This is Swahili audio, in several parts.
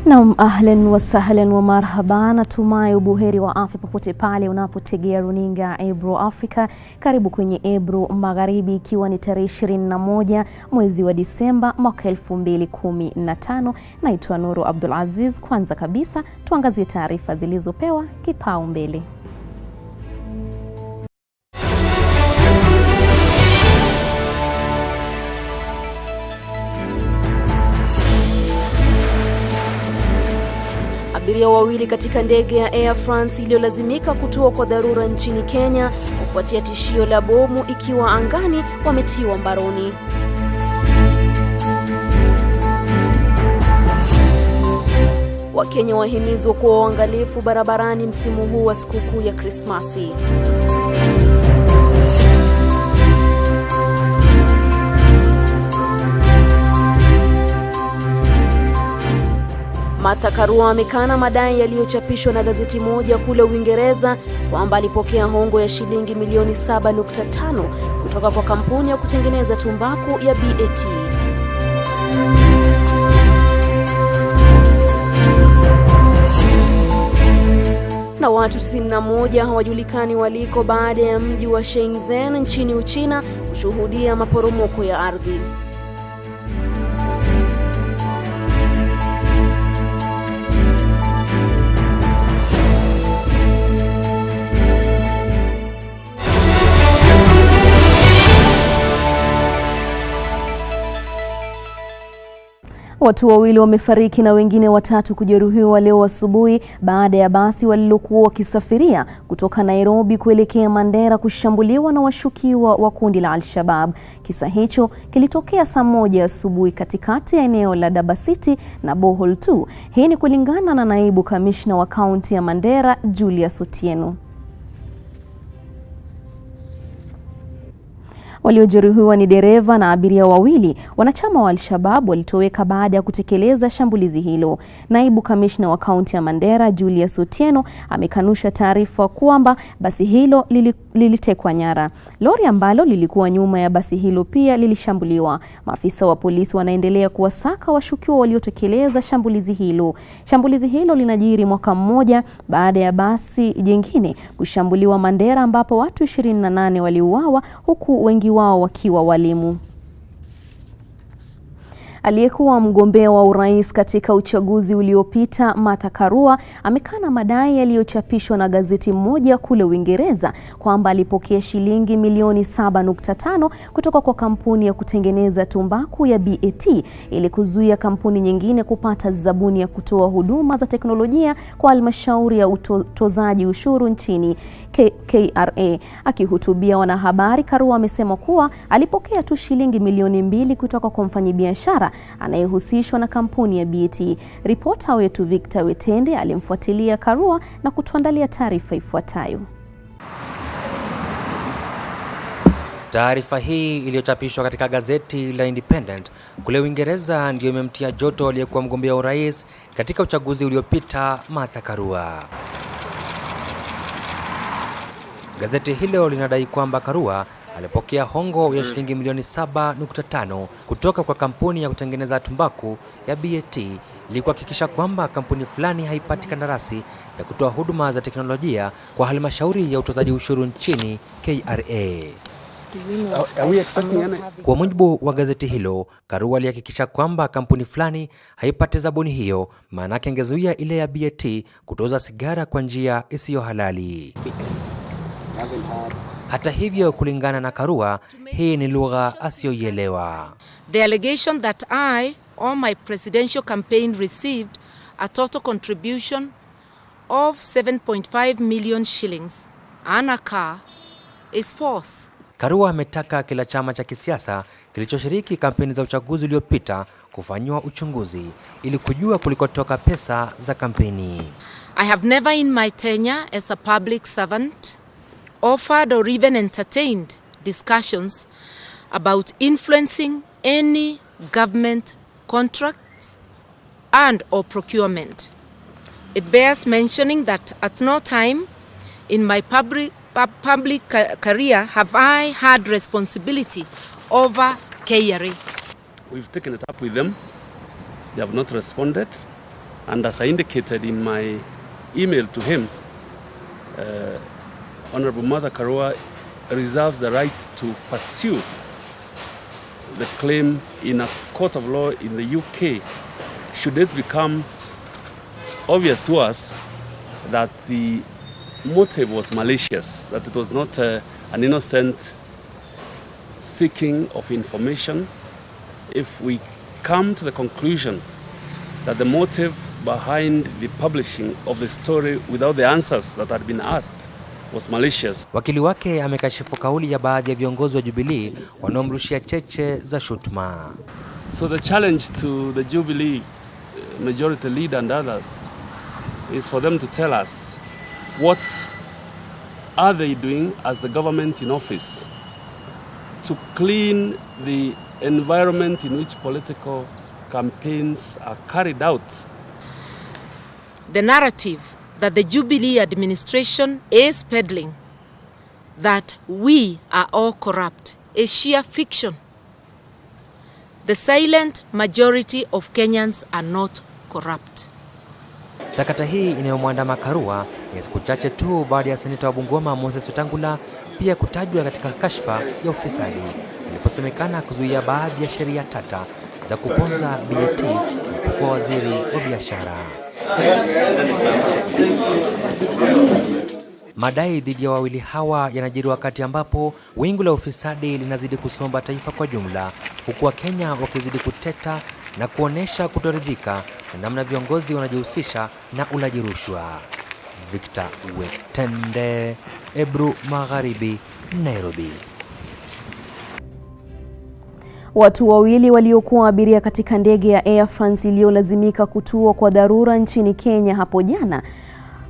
Naam, ahlan wa sahlan wa marhaba, natumai ubuheri wa afya popote pale unapotegea runinga Ebru Africa. Karibu kwenye Ebru Magharibi, ikiwa ni tarehe 21 mwezi wa Disemba mwaka 2015. Naitwa NURU ABDULAZIZ. Kwanza kabisa tuangazie taarifa zilizopewa kipaumbele. Abiria wawili katika ndege ya Air France iliyolazimika kutua kwa dharura nchini Kenya kufuatia tishio la bomu ikiwa angani wametiwa mbaroni. Wakenya wahimizwa kuwa waangalifu barabarani msimu huu wa sikukuu ya Krismasi. Martha Karua amekana madai yaliyochapishwa na gazeti moja kule Uingereza kwamba alipokea hongo ya shilingi milioni 7.5 kutoka kwa kampuni ya kutengeneza tumbaku ya BAT. Na watu 91 hawajulikani waliko baada ya mji wa Shenzhen nchini Uchina kushuhudia maporomoko ya ardhi. Watu wawili wamefariki na wengine watatu kujeruhiwa leo asubuhi baada ya basi walilokuwa wakisafiria kutoka Nairobi kuelekea Mandera kushambuliwa na washukiwa wa kundi la Al-Shabaab. Kisa hicho kilitokea saa 1 asubuhi katikati ya eneo la Dabasiti na Bohol 2. Hii ni kulingana na naibu kamishna wa kaunti ya Mandera, Julius Otieno. Waliojeruhiwa ni dereva na abiria wawili. Wanachama wa Al-Shabaab walitoweka baada ya kutekeleza shambulizi hilo. Naibu kamishna wa kaunti ya Mandera, Julius Otieno, amekanusha taarifa kwamba basi hilo lilitekwa nyara. Lori ambalo lilikuwa nyuma ya basi hilo pia lilishambuliwa. Maafisa wa polisi wanaendelea kuwasaka washukiwa waliotekeleza shambulizi hilo. Shambulizi hilo linajiri mwaka mmoja baada ya basi jingine kushambuliwa Mandera, ambapo watu 28 waliuawa huku wengi wao wakiwa walimu. Aliyekuwa mgombea wa urais katika uchaguzi uliopita, Martha Karua, amekana madai yaliyochapishwa na gazeti moja kule Uingereza kwamba alipokea shilingi milioni 7.5 kutoka kwa kampuni ya kutengeneza tumbaku ya BAT ili kuzuia kampuni nyingine kupata zabuni ya kutoa huduma za teknolojia kwa halmashauri ya utozaji ushuru nchini KRA. Akihutubia wanahabari, Karua amesema kuwa alipokea tu shilingi milioni 2 kutoka kwa mfanyabiashara anayehusishwa na kampuni ya BAT. Ripota wetu Victor Wetende alimfuatilia Karua na kutuandalia taarifa ifuatayo. Taarifa hii iliyochapishwa katika gazeti la Independent kule Uingereza ndio imemtia joto aliyekuwa mgombea wa urais katika uchaguzi uliopita, Martha Karua. Gazeti hilo linadai kwamba Karua alipokea hongo ya shilingi milioni 7.5 kutoka kwa kampuni ya kutengeneza tumbaku ya BAT ili kuhakikisha kwamba kampuni fulani haipati kandarasi ya kutoa huduma za teknolojia kwa halmashauri ya utozaji ushuru nchini KRA. Kwa mujibu wa gazeti hilo, Karua alihakikisha kwamba kampuni fulani haipati zabuni hiyo, maana yake angezuia ile ya BAT kutoza sigara kwa njia isiyo halali. Hata hivyo, kulingana na Karua, hii ni lugha asiyoielewa. The allegation that I or my presidential campaign received a total contribution of 7.5 million shillings and a car is false. Karua ametaka kila chama cha kisiasa kilichoshiriki kampeni za uchaguzi uliopita kufanywa uchunguzi ili kujua kulikotoka pesa za kampeni. I have never in my tenure as a public servant offered or even entertained discussions about influencing any government contracts and or procurement. It bears mentioning that at no time in my public career have I had responsibility over KRA. We've taken it up with them. They have not responded. And as I indicated in my email to him, Honorable Martha Karua reserves the right to pursue the claim in a court of law in the UK, should it become obvious to us that the motive was malicious, that it was not an innocent seeking of information. If we come to the conclusion that the motive behind the publishing of the story without the answers that had been asked was malicious. Wakili wake amekashifu kauli ya baadhi ya viongozi wa Jubilee wanaomrushia cheche za shutuma. So the challenge to the Jubilee majority leader and others is for them to tell us what are they doing as the government in office to clean the environment in which political campaigns are carried out. The narrative that the Jubilee administration is peddling, that we are all corrupt, is sheer fiction. The silent majority of Kenyans are not corrupt. Sakata hii inayomwandama Karua ni siku chache tu baada ya seneta wa Bungoma Moses Wetangula pia kutajwa katika kashfa ya ufisadi iliposemekana kuzuia baadhi ya sheria tata za kuponza BAT kwa waziri wa biashara. Madai dhidi ya wawili hawa yanajiri wakati ambapo wingu la ufisadi linazidi kusomba taifa kwa jumla, huku Wakenya wakizidi kuteta na kuonesha kutoridhika na namna viongozi wanajihusisha na ulaji rushwa. Victor Wetende, Ebru, Magharibi, Nairobi. Watu wawili waliokuwa abiria katika ndege ya Air France iliyolazimika kutua kwa dharura nchini Kenya hapo jana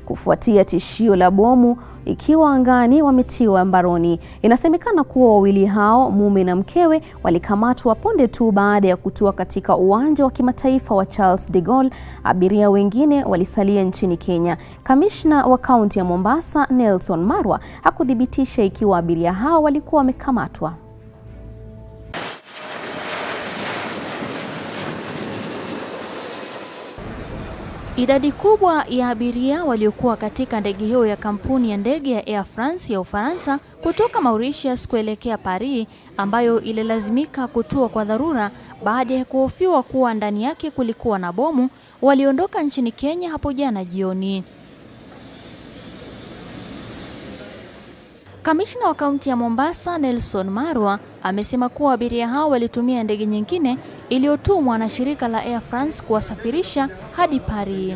kufuatia tishio la bomu ikiwa angani wametiwa mbaroni. Inasemekana kuwa wawili hao, mume na mkewe, walikamatwa punde tu baada ya kutua katika uwanja wa kimataifa wa Charles de Gaulle. Abiria wengine walisalia nchini Kenya. Kamishna wa kaunti ya Mombasa Nelson Marwa hakuthibitisha ikiwa abiria hao walikuwa wamekamatwa. Idadi kubwa ya abiria waliokuwa katika ndege hiyo ya kampuni ya ndege ya Air France ya Ufaransa kutoka Mauritius kuelekea Paris, ambayo ililazimika kutua kwa dharura baada ya kuhofiwa kuwa ndani yake kulikuwa na bomu, waliondoka nchini Kenya hapo jana jioni. Kamishna wa kaunti ya Mombasa Nelson Marwa amesema kuwa abiria hao walitumia ndege nyingine iliyotumwa na shirika la Air France kuwasafirisha hadi Paris.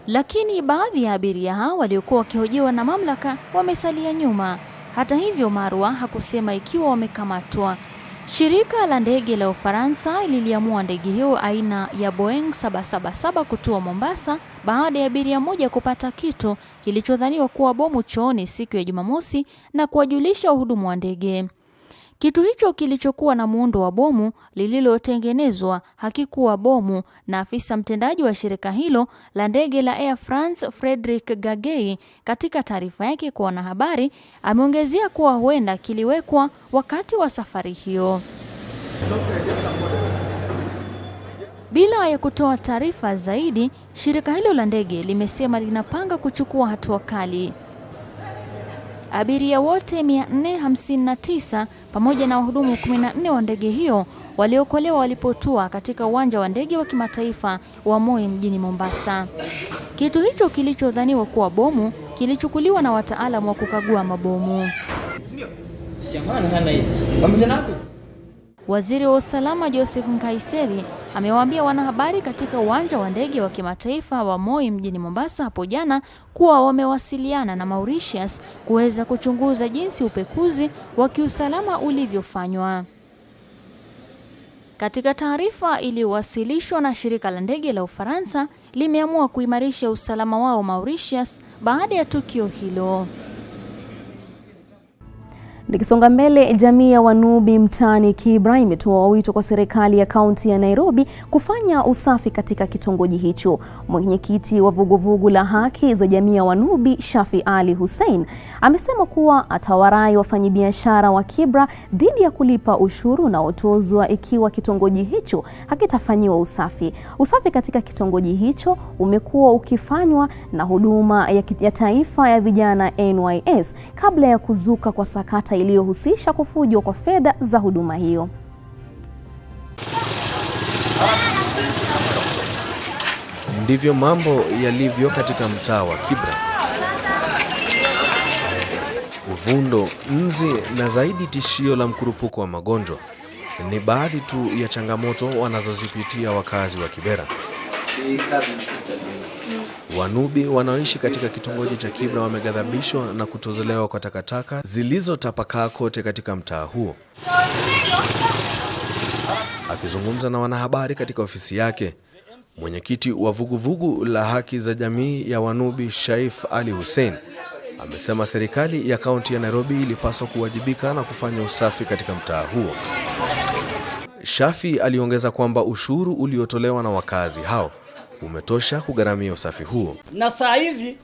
Lakini baadhi ya abiria hao waliokuwa wakihojiwa na mamlaka wamesalia nyuma. Hata hivyo, Marwa hakusema ikiwa wamekamatwa. Shirika la ndege la Ufaransa liliamua ndege hiyo aina ya Boeing 777 kutua Mombasa baada ya abiria mmoja kupata kitu kilichodhaniwa kuwa bomu chooni siku ya Jumamosi na kuwajulisha wahudumu wa ndege. Kitu hicho kilichokuwa na muundo wa bomu lililotengenezwa hakikuwa bomu, na afisa mtendaji wa shirika hilo la ndege la Air France Frederick Gagey katika taarifa yake kwa wanahabari ameongezea kuwa huenda kiliwekwa wakati wa safari hiyo. Bila ya kutoa taarifa zaidi, shirika hilo la ndege limesema linapanga kuchukua hatua kali. Abiria wote 459 pamoja na wahudumu 14 wa ndege hiyo waliokolewa walipotua katika uwanja wa ndege wa kimataifa wa Moi mjini Mombasa. Kitu hicho kilichodhaniwa kuwa bomu kilichukuliwa na wataalamu wa kukagua mabomu. Waziri wa usalama Joseph Nkaiseri amewaambia wanahabari katika uwanja wa ndege wa kimataifa wa Moi mjini Mombasa hapo jana kuwa wamewasiliana na Mauritius kuweza kuchunguza jinsi upekuzi wa kiusalama ulivyofanywa. Katika taarifa iliyowasilishwa na shirika la ndege la Ufaransa, limeamua kuimarisha usalama wao Mauritius baada ya tukio hilo. Nikisonga mbele, jamii ya Wanubi mtaani Kibra imetoa wito kwa serikali ya kaunti ya Nairobi kufanya usafi katika kitongoji hicho. Mwenyekiti wa vuguvugu la haki za jamii ya Wanubi, Shafi Ali Hussein, amesema kuwa atawarai wafanyabiashara wa Kibra dhidi ya kulipa ushuru unaotozwa ikiwa kitongoji hicho hakitafanyiwa usafi. Usafi katika kitongoji hicho umekuwa ukifanywa na huduma ya taifa ya vijana NYS kabla ya kuzuka kwa sakata iliyohusisha kufujwa kwa fedha za huduma hiyo. Ndivyo mambo yalivyo katika mtaa wa Kibra. Uvundo, nzi na zaidi tishio la mkurupuko wa magonjwa ni baadhi tu ya changamoto wanazozipitia wakazi wa Kibera. Wanubi wanaoishi katika kitongoji cha Kibra wameghadhabishwa na kutozolewa kwa takataka zilizotapakaa kote katika mtaa huo. Akizungumza na wanahabari katika ofisi yake, mwenyekiti wa vuguvugu la haki za jamii ya Wanubi, Shafi Ali Hussein, amesema serikali ya kaunti ya Nairobi ilipaswa kuwajibika na kufanya usafi katika mtaa huo. Shafi aliongeza kwamba ushuru uliotolewa na wakazi hao umetosha kugharamia usafi huo. Na saa hizi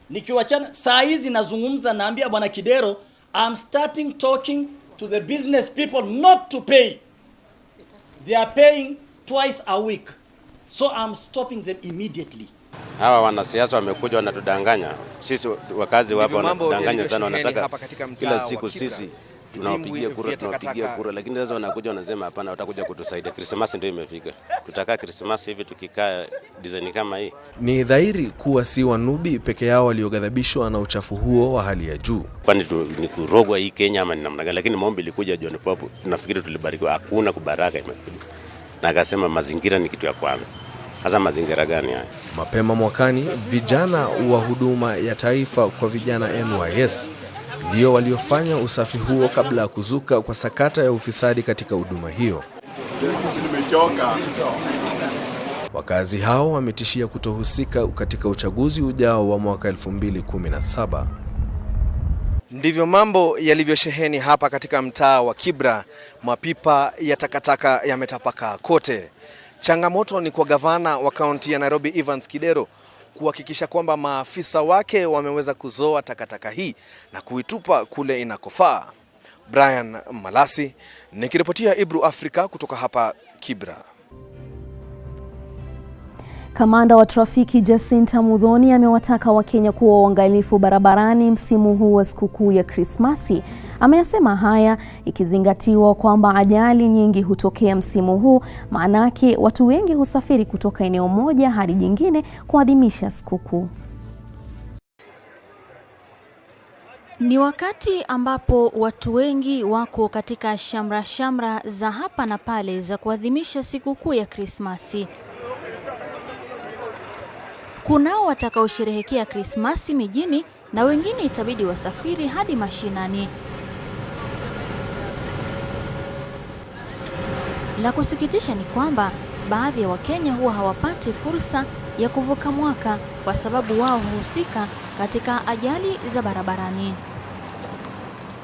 nikiwachana, saa hizi nazungumza, naambia bwana Kidero, I'm starting talking to the business people not to pay. They are paying twice a week. So I'm stopping them immediately. Hawa wanasiasa wamekuja wanatudanganya. Sisi wakazi wapo wanatudanganya sana, wanataka kila siku sisi tunawapigia kura, lakini sasa wanakuja wanasema hapana, watakuja kutusaidia. Krismasi ndio imefika. Tutakaa Krismasi hivi tukikaa design kama hii. Ni dhahiri kuwa si Wanubi peke yao walioghadhabishwa na uchafu huo wa hali ya juu. Kwani ni kurogwa hii Kenya ama ni namna gani? Lakini maombi ilikuja John Pope, tunafikiri tulibarikiwa, hakuna kubaraka imekuja. Na akasema mazingira ni kitu ya kwanza. Hasa mazingira gani haya? Mapema mwakani, vijana wa huduma ya taifa kwa vijana NYS ndio waliofanya usafi huo kabla ya kuzuka kwa sakata ya ufisadi katika huduma hiyo. Wakazi hao wametishia kutohusika katika uchaguzi ujao wa mwaka 2017. Ndivyo mambo yalivyosheheni hapa katika mtaa wa Kibra. Mapipa ya takataka yametapakaa kote. Changamoto ni kwa gavana wa kaunti ya Nairobi, Evans Kidero, kuhakikisha kwamba maafisa wake wameweza kuzoa takataka hii na kuitupa kule inakofaa. Brian Malasi nikiripotia Ebru Afrika kutoka hapa Kibra. Kamanda wa trafiki Jacinta Mudhoni amewataka Wakenya kuwa waangalifu barabarani msimu huu wa sikukuu ya Krismasi. Ameyasema haya ikizingatiwa kwamba ajali nyingi hutokea msimu huu, maanake watu wengi husafiri kutoka eneo moja hadi jingine kuadhimisha sikukuu. Ni wakati ambapo watu wengi wako katika shamra za hapa na pale za kuadhimisha sikukuu ya Krismasi. Kunao watakaosherehekea Krismasi mijini na wengine itabidi wasafiri hadi mashinani. La kusikitisha ni kwamba baadhi ya Wakenya huwa hawapati fursa ya kuvuka mwaka kwa sababu wao huhusika katika ajali za barabarani.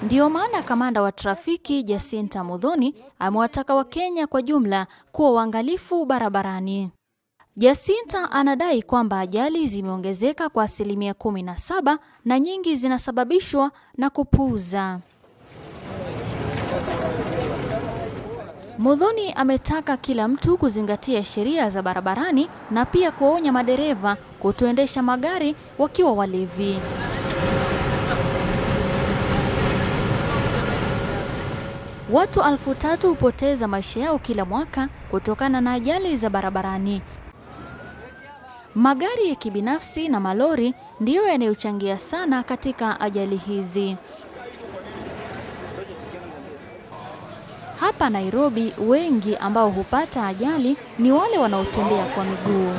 Ndiyo maana kamanda wa trafiki Jacinta Mudhoni amewataka Wakenya kwa jumla kuwa waangalifu barabarani. Jacinta anadai kwamba ajali zimeongezeka kwa 17% na nyingi zinasababishwa na kupuuza. Mudhoni ametaka kila mtu kuzingatia sheria za barabarani na pia kuwaonya madereva kutoendesha magari wakiwa walevi. Watu 3,000 hupoteza maisha yao kila mwaka kutokana na ajali za barabarani. Magari ya kibinafsi na malori ndiyo yanayochangia sana katika ajali hizi. Hapa Nairobi, wengi ambao hupata ajali ni wale wanaotembea kwa miguu.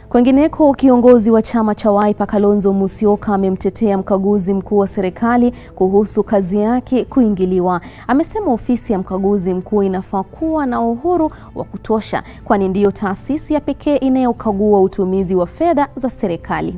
Kwengineko, kiongozi wa chama cha Wiper Kalonzo Musyoka amemtetea mkaguzi mkuu wa serikali kuhusu kazi yake kuingiliwa. Amesema ofisi ya mkaguzi mkuu inafaa kuwa na uhuru wa kutosha, kwani ndiyo taasisi ya pekee inayokagua utumizi wa fedha za serikali.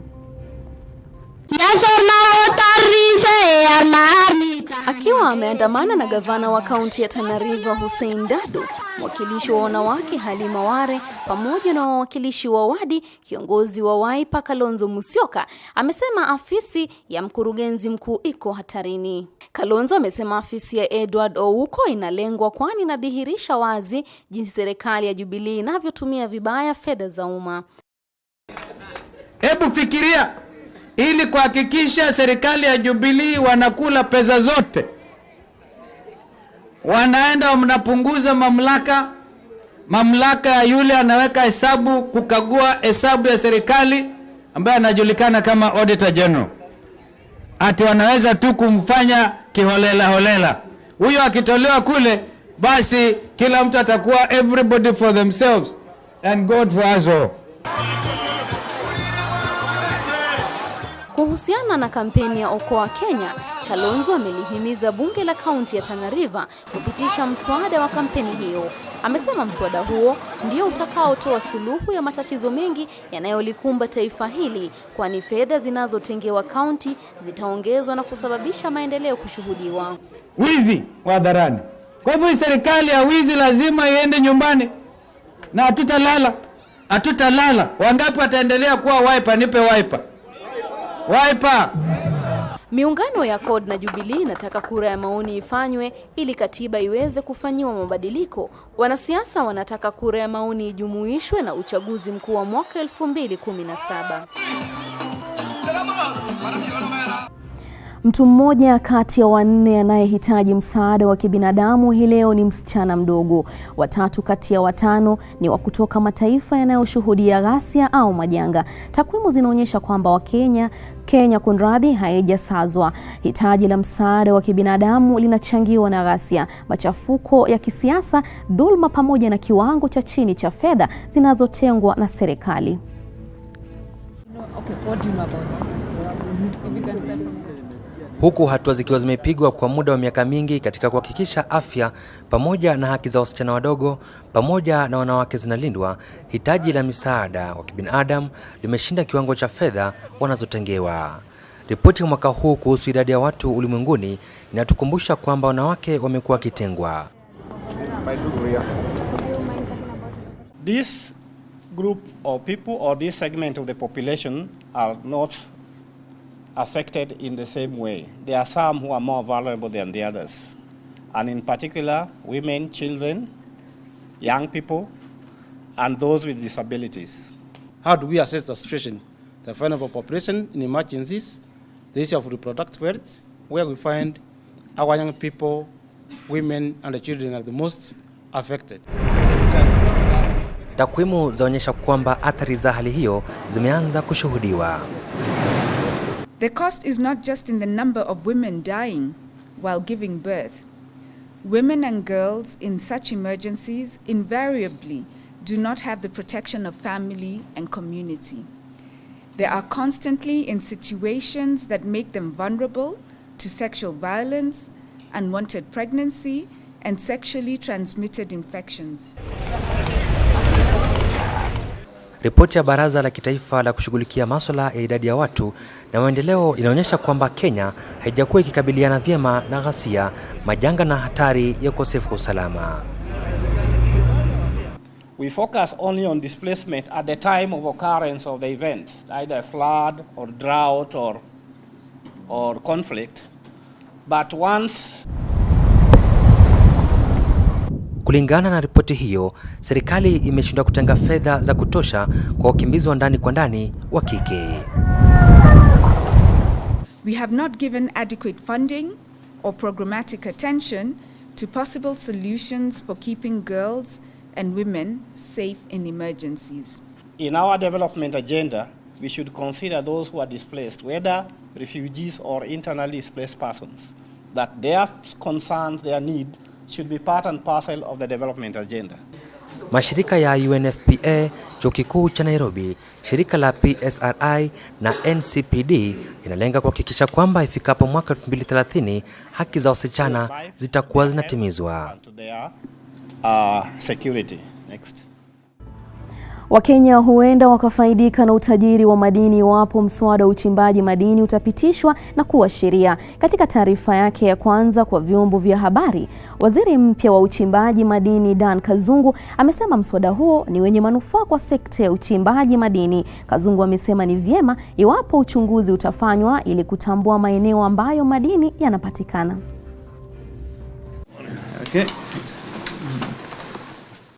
Akiwa ameandamana na gavana wa kaunti ya Tana River Hussein Dado, mwakilishi wa wanawake Halima Ware pamoja na wawakilishi wa wadi, kiongozi wa Wiper Kalonzo Musyoka amesema afisi ya mkurugenzi mkuu iko hatarini. Kalonzo amesema afisi ya Edward Ouko inalengwa kwani inadhihirisha wazi jinsi serikali ya Jubilee inavyotumia vibaya fedha za umma. Hebu fikiria, ili kuhakikisha serikali ya Jubilee wanakula pesa zote, wanaenda mnapunguza mamlaka ya yule anaweka hesabu, kukagua hesabu ya serikali ambaye anajulikana kama Auditor General. Ati wanaweza tu kumfanya kiholela. Huyo akitolewa kule, basi kila mtu atakuwa everybody for themselves and God for us all. Kuhusiana na kampeni ya Okoa Kenya, Kalonzo amelihimiza bunge la kaunti ya Tana River kupitisha mswada wa kampeni hiyo. Amesema mswada huo ndio utakaotoa suluhu ya matatizo mengi yanayolikumba taifa hili, kwani fedha zinazotengewa kaunti zitaongezwa na kusababisha maendeleo kushuhudiwa. Wizi wa hadharani. Kwa hivyo serikali ya wizi lazima iende nyumbani. Na hatutalala. Wangapi wataendelea kuwa Wiper? Nipe Wiper. Miungano ya CORD na Jubilee inataka kura ya maoni ifanywe ili katiba iweze kufanyiwa mabadiliko. Wanasiasa wanataka kura ya maoni ijumuishwe na uchaguzi mkuu wa mwaka 2017. Mtu mmoja kati ya 4 anayehitaji msaada wa kibinadamu hii leo ni msichana mdogo. 3 kati ya 5 ni wa kutoka mataifa yanayoshuhudia ghasia au majanga. Takwimu zinaonyesha kwamba Kenya kunradhi haijasazwa. Hitaji la msaada wa kibinadamu linachangiwa na ghasia, machafuko ya kisiasa, dhulma pamoja na kiwango cha chini cha fedha zinazotengwa na serikali. Huku hatua zikiwa zimepigwa kwa muda wa miaka mingi katika kuhakikisha afya pamoja na haki za wasichana wadogo pamoja na wanawake zinalindwa, hitaji la misaada wa kibinadamu limeshinda kiwango cha fedha wanazotengewa. Ripoti ya mwaka huu kuhusu idadi ya watu ulimwenguni inatukumbusha kwamba wanawake wamekuwa kitengwa. This group of people or this segment of the population are not affected in the same way. There are some who are more vulnerable than the others. And in particular, women, children, young people, and those with disabilities. How do we assess the situation? The vulnerable population in emergencies, the issue of reproductive health, where we find our young people, women, and the children are the most affected. Takwimu zaonyesha kwamba athari za hali hiyo zimeanza kushuhudiwa. The cost is not just in the number of women dying while giving birth. Women and girls in such emergencies invariably do not have the protection of family and community. They are constantly in situations that make them vulnerable to sexual violence, unwanted pregnancy, and sexually transmitted infections. Ripoti ya Baraza la Kitaifa la kushughulikia masuala ya idadi ya watu na maendeleo inaonyesha kwamba Kenya haijakuwa ikikabiliana vyema na ghasia, majanga na hatari ya ukosefu wa usalama. We focus only on displacement at the time of occurrence of the event, either flood or drought or conflict. But once Kulingana na ripoti hiyo, serikali imeshindwa kutenga fedha za kutosha kwa wakimbizi wa ndani kwa ndani wa kike. We have not given adequate funding or programmatic attention to possible solutions for keeping girls and women safe in emergencies. In our development agenda, we should consider those who are displaced, whether refugees or internally displaced persons, that their concerns, their need should be part and parcel of the development agenda. Mashirika ya UNFPA, Chuo Kikuu cha Nairobi, shirika la PSRI na NCPD inalenga kuhakikisha kwamba ifikapo mwaka 2030 haki za wasichana zitakuwa zinatimizwa. Security. Next. Wakenya huenda wakafaidika na utajiri wa madini iwapo mswada wa uchimbaji madini utapitishwa na kuwa sheria. Katika taarifa yake ya kwanza kwa vyombo vya habari, waziri mpya wa uchimbaji madini Dan Kazungu amesema mswada huo ni wenye manufaa kwa sekta ya uchimbaji madini. Kazungu amesema ni vyema iwapo uchunguzi utafanywa ili kutambua maeneo ambayo madini yanapatikana. Okay.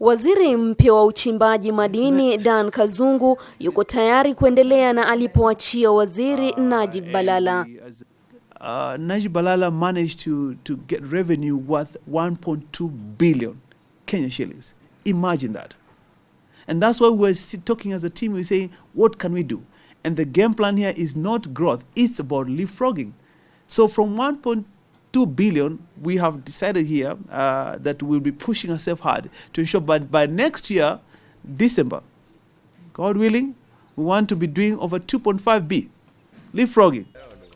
Waziri mpya wa uchimbaji madini Dan Kazungu yuko tayari kuendelea na alipoachia waziri Najib Balala. Najib Balala managed to get revenue worth 1.2 billion Kenya shillings. Imagine that. And that's why we're talking as a team, we're saying, what can we do? And the game plan here is not growth, it's about leapfrogging. So from 1.2 billion, we have decided here that we'll be pushing ourselves hard to ensure by next year, December, God willing, we want to be doing over 2.5 B, leapfrogging.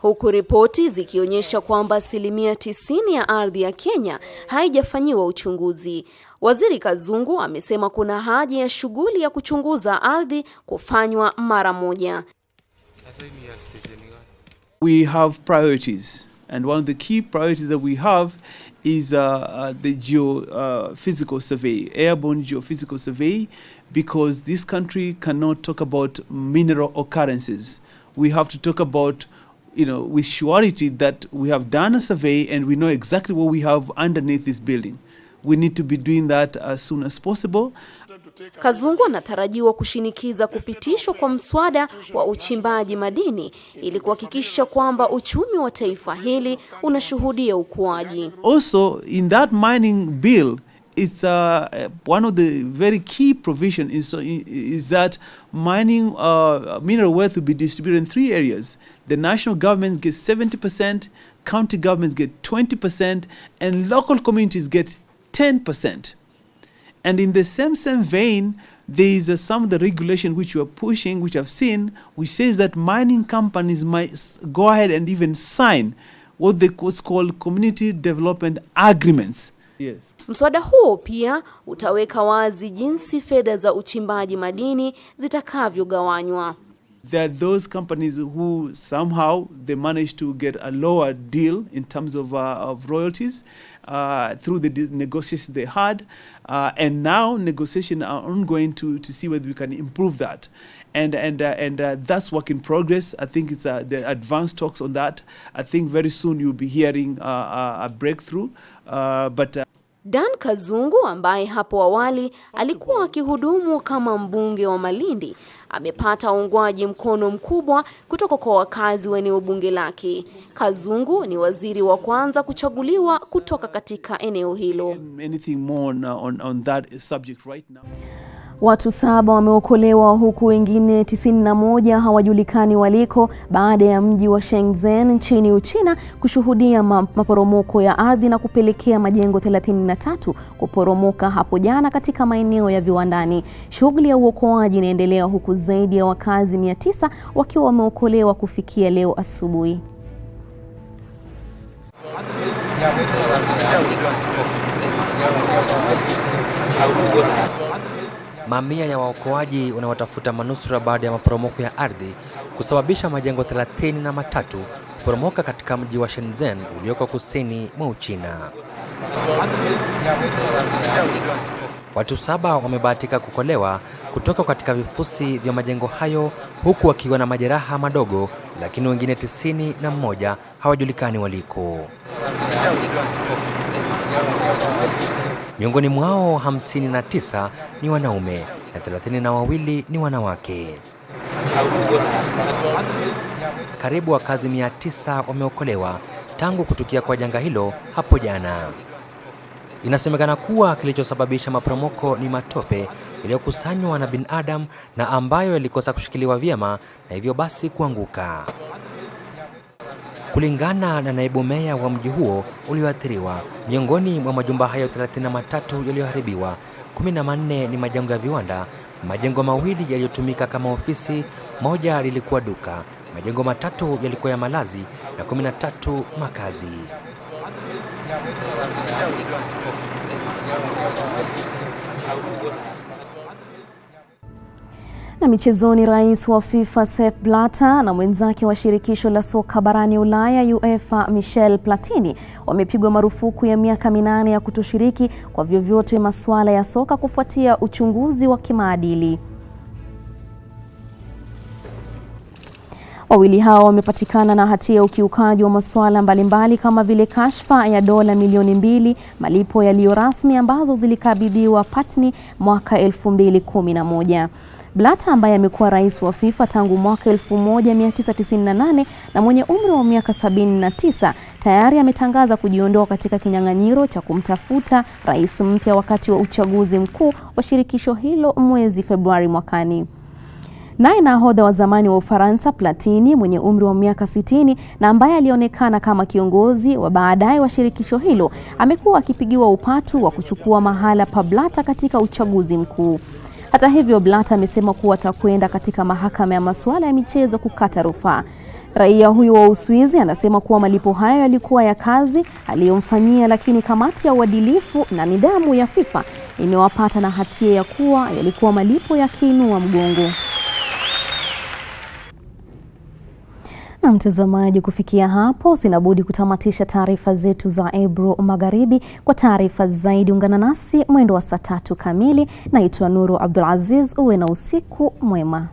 Huku ripoti zikionyesha kwamba 90% ya ardhi ya Kenya haijafanyiwa uchunguzi. Waziri Kazungu amesema kuna haja ya shughuli ya kuchunguza ardhi kufanywa mara moja. We have priorities. And one of the key priorities that we have is the geophysical survey, airborne geophysical survey, because this country cannot talk about mineral occurrences. We have to talk about, with surety that we have done a survey and we know exactly what we have underneath this building. We need to be doing that as soon as possible. Kazungu anatarajiwa kushinikiza kupitishwa kwa mswada wa uchimbaji madini ili kuhakikisha kwamba uchumi wa taifa hili unashuhudia ukuaji. Also, in that mining bill, it's one of the very key provisions is that mining mineral wealth will be distributed in 3 areas. The national government gets 70%, county governments get 20%, and local communities get 10%. And in the same vein, there is some of the regulation which we are pushing, which I've seen, which says that mining companies might go ahead and even sign what they call community development agreements. Yes. Mswada huo pia utaweka wazi jinsi fedha za uchimbaji madini zitakavyogawanywa. There are those companies who somehow they managed to get a lower deal in terms of royalties through the negotiations they had, and now negotiations are ongoing to see whether we can improve that. And that's work in progress. I think it's the advanced talks on that. I think very soon you'll be hearing a breakthrough. Dan Kazungu ambaye hapo awali alikuwa akihudumu kama mbunge wa Malindi amepata uungwaji mkono mkubwa kutoka kwa wakazi wa eneo bunge lake. Kazungu ni waziri wa kwanza kuchaguliwa kutoka katika eneo hilo. Anything more on that subject right now? Watu 7 wameokolewa huku wengine 91 hawajulikani waliko baada ya mji wa Shenzhen nchini Uchina kushuhudia maporomoko ya ardhi na kupelekea majengo 33 kuporomoka hapo jana katika maeneo ya viwandani. Shughuli ya uokoaji inaendelea huku zaidi ya wakazi 900 wakiwa wameokolewa kufikia leo asubuhi. Mamia ya waokoaji wanawatafuta manusura baada ya maporomoko ya ardhi kusababisha majengo 33 kuporomoka katika mji wa Shenzhen ulioko kusini mwa Uchina. Watu 7 wamebahatika kuokolewa kutoka katika vifusi vya majengo hayo huku wakiwa na majeraha madogo, lakini wengine 91 hawajulikani waliko. Miongoni mwao 59 ni wanaume na 32 ni wanawake. Karibu wakazi 900 wameokolewa tangu kutukia kwa janga hilo hapo jana. Inasemekana kuwa kilichosababisha maporomoko ni matope yaliyokusanywa na binadamu na ambayo yalikosa kushikiliwa vyema na hivyo basi kuanguka. Kulingana na naibu meya wa mji huo ulioathiriwa, miongoni mwa majumba hayo 33 yaliyoharibiwa, 14 ni majengo ya viwanda, majengo 2 yaliyotumika kama ofisi, 1 lilikuwa duka, majengo 3 yalikuwa ya malazi na 13 makazi. michezoni, rais wa FIFA Sepp Blatter na mwenzake wa shirikisho la soka barani Ulaya UEFA Michel Platini wamepigwa marufuku ya miaka 8 ya kutoshiriki kwa vyovyote masuala ya soka kufuatia uchunguzi wa kimaadili. Wawili hao wamepatikana na hatia ya ukiukaji wa masuala mbalimbali kama vile kashfa ya dola milioni 2, malipo yaliyo rasmi ambazo zilikabidhiwa Platini mwaka 2011. Blatter ambaye amekuwa rais wa FIFA tangu mwaka 1998 na mwenye umri wa miaka 79 tayari ametangaza kujiondoa katika kinyang'anyiro cha kumtafuta rais mpya wakati wa uchaguzi mkuu wa shirikisho hilo mwezi Februari mwakani. Naye nahodha wa zamani wa Ufaransa Platini mwenye umri wa miaka 60 na ambaye alionekana kama kiongozi wa baadaye wa shirikisho hilo amekuwa akipigiwa upatu wa kuchukua mahala pa Blatter katika uchaguzi mkuu. Hata hivyo, Blatter amesema kuwa atakwenda katika mahakama ya masuala ya michezo kukata rufaa. Raia huyu wa Uswizi anasema kuwa malipo hayo yalikuwa ya kazi aliyomfanyia, lakini kamati ya uadilifu na nidhamu ya FIFA imewapata na hatia ya kuwa yalikuwa malipo ya kiinua mgongo. Na mtazamaji, kufikia hapo sinabudi kutamatisha taarifa zetu za Ebru Magharibi. Kwa taarifa zaidi ungana nasi mwendo wa saa 3 kamili. Naitwa NURU ABDULAZIZ, uwe na usiku mwema.